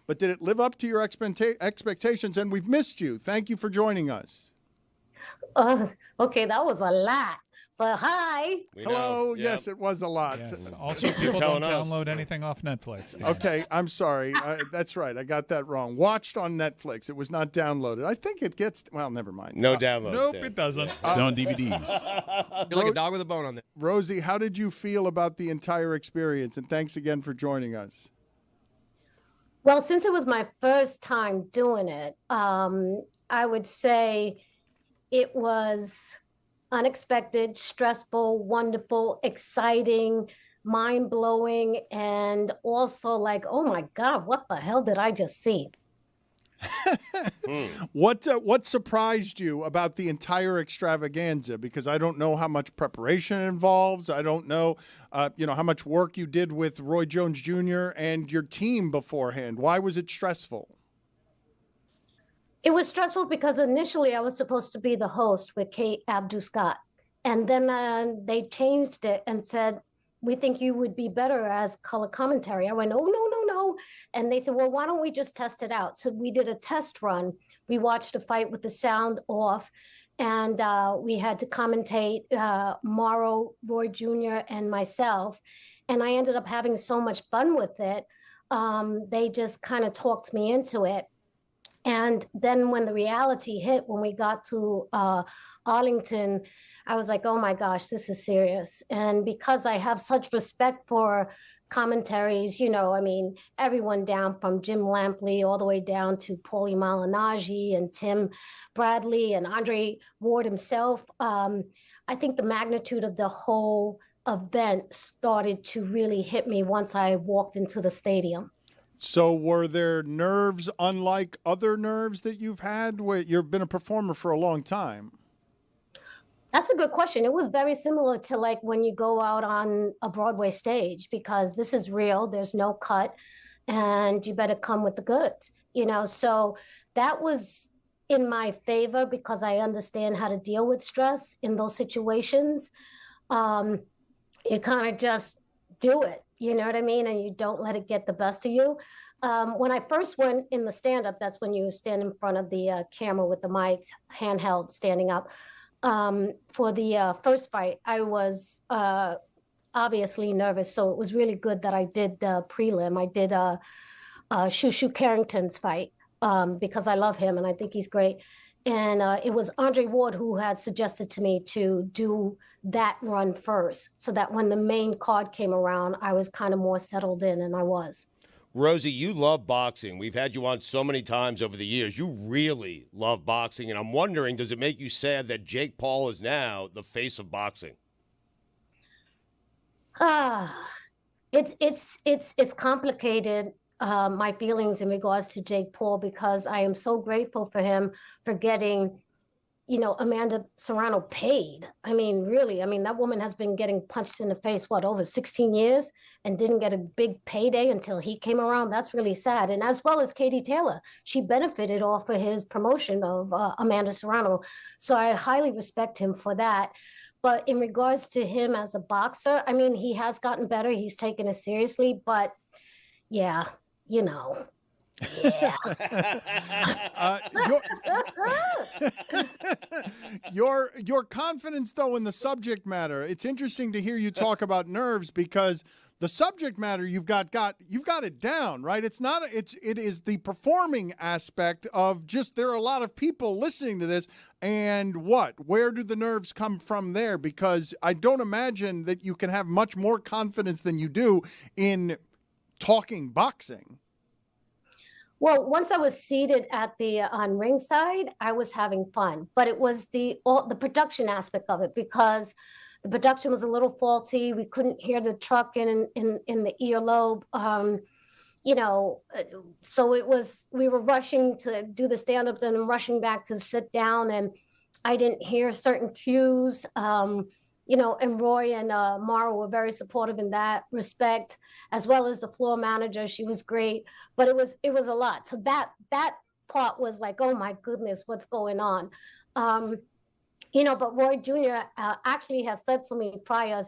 but did it live up to your expectations? And we've missed you. Thank you for joining us. Okay, that was a lot. But hi. Hello. Yep. Yes, it was a lot. Yes. Also, people don't download anything off Netflix. Dan. Okay, I'm sorry. That's right. I got that wrong. Watched on Netflix. It was not downloaded. I think it gets, well, never mind. No downloads. Nope, Dan. it doesn't. It's on DVDs. You're like a dog with a bone on there. Rosie, how did you feel about the entire experience? And thanks again for joining us. Well, since it was my first time doing it, I would say it was unexpected, stressful, wonderful, exciting, mind-blowing, and also like, oh my God, what the hell did I just see? What surprised you about the entire extravaganza? Because I don't know how much preparation it involves. I don't know, how much work you did with Roy Jones Jr. and your team beforehand. Why was it stressful? It was stressful because initially I was supposed to be the host with Kate Abdu-Scott. And then they changed it and said, we think you would be better as color commentary. I went, oh, no. And they said, well, why don't we just test it out? So we did a test run. We watched a fight with the sound off. And we had to commentate Morrow, Roy Jr., and myself. And I ended up having so much fun with it. They just kind of talked me into it. And then when the reality hit, when we got to Arlington, I was like, oh my gosh, this is serious. And because I have such respect for commentaries, everyone down from Jim Lampley all the way down to Paulie Malignaggi and Tim Bradley and Andre Ward himself, I think the magnitude of the whole event started to really hit me once I walked into the stadium. So were there nerves unlike other nerves that you've had? You've been a performer for a long time. That's a good question. It was very similar to like when you go out on a Broadway stage, because this is real, there's no cut, and you better come with the goods, So that was in my favor because I understand how to deal with stress in those situations. You kind of just do it. You know what I mean? And you don't let it get the best of you. When I first went in the stand-up, that's when you stand in front of the camera with the mics, handheld, standing up. For the first fight, I was obviously nervous. So it was really good that I did the prelim. I did Shushu Carrington's fight because I love him and I think he's great. And it was Andre Ward who had suggested to me to do that run first so that when the main card came around, I was kind of more settled in, and I was. Rosie, you love boxing. We've had you on so many times over the years. You really love boxing, and I'm wondering, does it make you sad that Jake Paul is now the face of boxing? It's complicated. My feelings in regards to Jake Paul, because I am so grateful for him for getting, Amanda Serrano paid. Really, that woman has been getting punched in the face, over 16 years and didn't get a big payday until he came around. That's really sad. And as well as Katie Taylor, she benefited off of his promotion of Amanda Serrano. So I highly respect him for that. But in regards to him as a boxer, he has gotten better. He's taken it seriously, but yeah. Yeah. Your confidence, though, in the subject matter. It's interesting to hear you talk about nerves because the subject matter you've got it down, right? It is the performing aspect of just there are a lot of people listening to this, and where do the nerves come from there? Because I don't imagine that you can have much more confidence than you do in talking boxing. Well, once I was seated at the on ringside, I was having fun, but it was the production aspect of it because the production was a little faulty. We couldn't hear the truck in the earlobe, so we were rushing to do the stand up, then rushing back to sit down, and I didn't hear certain cues. And Roy and Mara were very supportive in that respect, as well as the floor manager. She was great, but it was a lot. So that part was like, oh my goodness, what's going on? But Roy Jr. Actually has said to me prior,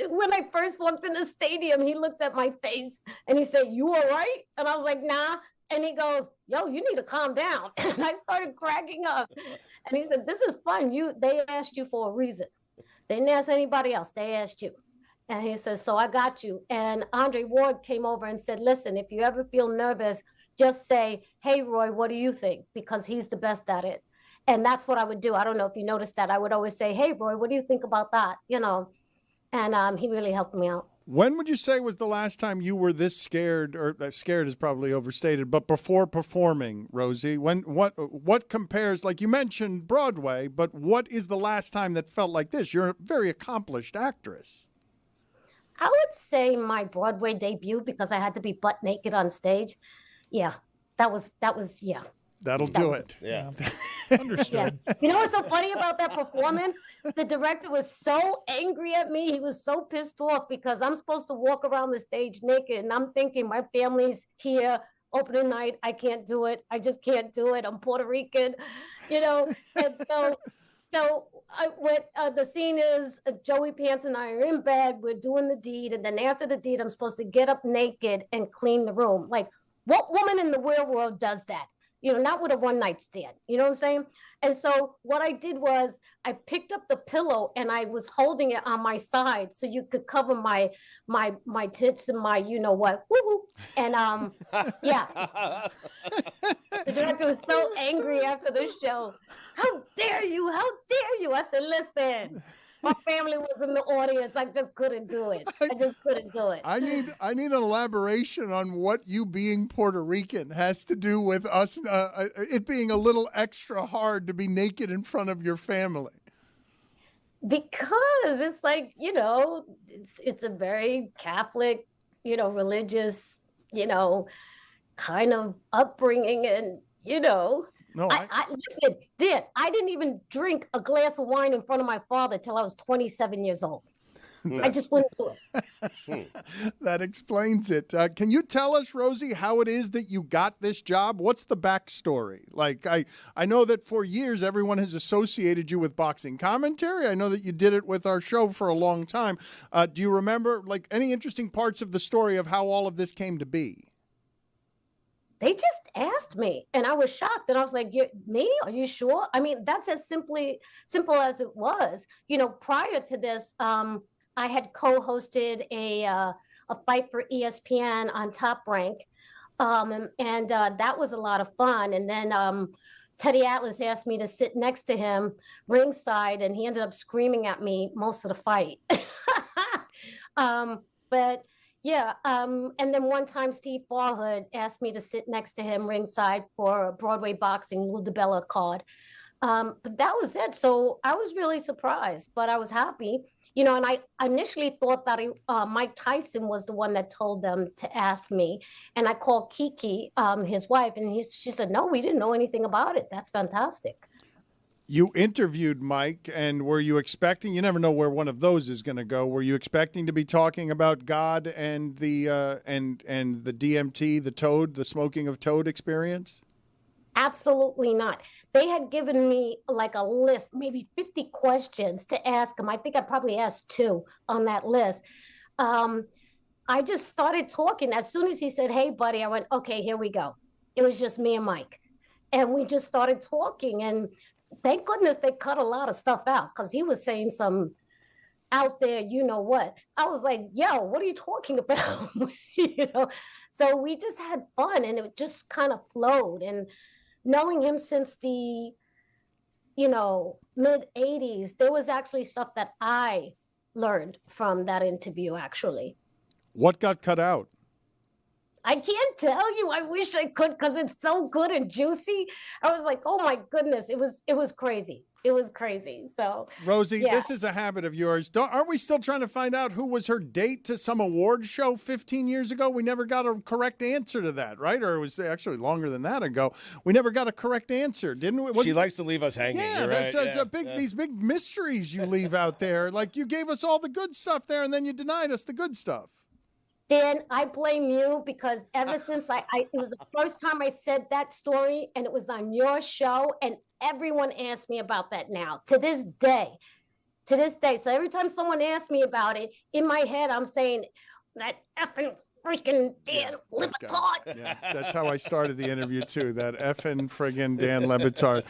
when I first walked in the stadium, he looked at my face and he said, "You all right?" And I was like, "Nah." And he goes, "Yo, you need to calm down." And I started cracking up. And he said, "This is fun. They asked you for a reason. They didn't ask anybody else. They asked you." And he says, "So I got you." And Andre Ward came over and said, "Listen, if you ever feel nervous, just say, 'Hey, Roy, what do you think?' Because he's the best at it." And that's what I would do. I don't know if you noticed that. I would always say, "Hey, Roy, what do you think about that?" And he really helped me out. When would you say was the last time you were this scared, or scared is probably overstated, but before performing, Rosie? What compares, like you mentioned Broadway, but what is the last time that felt like this? You're a very accomplished actress. I would say my Broadway debut, because I had to be butt naked on stage. Yeah, that was yeah. That'll do it. Yeah. Understood. Yeah. You know what's so funny about that performance? The director was so angry at me. He was so pissed off because I'm supposed to walk around the stage naked. And I'm thinking, my family's here, opening night. I can't do it. I just can't do it. I'm Puerto Rican, And so the scene is Joey Pants and I are in bed. We're doing the deed. And then after the deed, I'm supposed to get up naked and clean the room. Like, what woman in the real world does that? Not with a one night stand. You know what I'm saying? And so what I did was I picked up the pillow and I was holding it on my side so you could cover my tits and my what. Woo-hoo. And yeah. The director was so angry after the show. How dare you? How dare you? I said, "Listen, my family was in the audience. I just couldn't do it. I just couldn't do it." I need an elaboration on what you being Puerto Rican has to do with us, it being a little extra hard to be naked in front of your family. Because it's like, it's a very Catholic, religious, kind of upbringing. And, No, listen, I didn't even drink a glass of wine in front of my father till I was 27 years old. I just wouldn't do it. That explains it. Can you tell us, Rosie, how it is that you got this job? What's the backstory? Like, I know that for years everyone has associated you with boxing commentary. I know that you did it with our show for a long time. Do you remember, like, any interesting parts of the story of how all of this came to be? They just asked me and I was shocked. And I was like, "Me? Are you sure?" I mean, that's as simple as it was. Prior to this, I had co-hosted a fight for ESPN on Top Rank. And that was a lot of fun. And then Teddy Atlas asked me to sit next to him ringside, and he ended up screaming at me most of the fight. But yeah, and then one time Steve Farhood asked me to sit next to him ringside for a Broadway boxing Lou DiBella card. But that was it. So I was really surprised, but I was happy. And I initially thought that Mike Tyson was the one that told them to ask me. And I called Kiki, his wife, and she said, "No, we didn't know anything about it." That's fantastic. You interviewed Mike, and were you expecting, you never know where one of those is going to go, were you expecting to be talking about God and the DMT, the toad, the smoking of toad experience? Absolutely not. They had given me like a list, maybe 50 questions to ask him. I think I probably asked 2 on that list. I just started talking. As soon as he said, "Hey, buddy," I went, "Okay, here we go." It was just me and Mike. And we just started talking. And thank goodness they cut a lot of stuff out, because he was saying some out there, what. I was like, "Yo, what are you talking about?" So we just had fun, and it just kind of flowed. And knowing him since the, mid 80s, there was actually stuff that I learned from that interview, actually. What got cut out? I can't tell you. I wish I could, because it's so good and juicy. I was like, oh my goodness. It was crazy. It was crazy. So, Rosie, yeah. This is a habit of yours. Aren't we still trying to find out who was her date to some award show 15 years ago? We never got a correct answer to that, right? Or it was actually longer than that ago. We never got a correct answer, didn't we? She likes to leave us hanging. Yeah, these big mysteries you leave out there. Like, you gave us all the good stuff there, and then you denied us the good stuff. Dan, I blame you, because ever since it was the first time I said that story, and it was on your show, and everyone asks me about that now. To this day, to this day. So every time someone asks me about it, in my head, I'm saying that effing freaking Dan Le Batard. Yeah, that's how I started the interview too. That effing friggin' Dan Le Batard.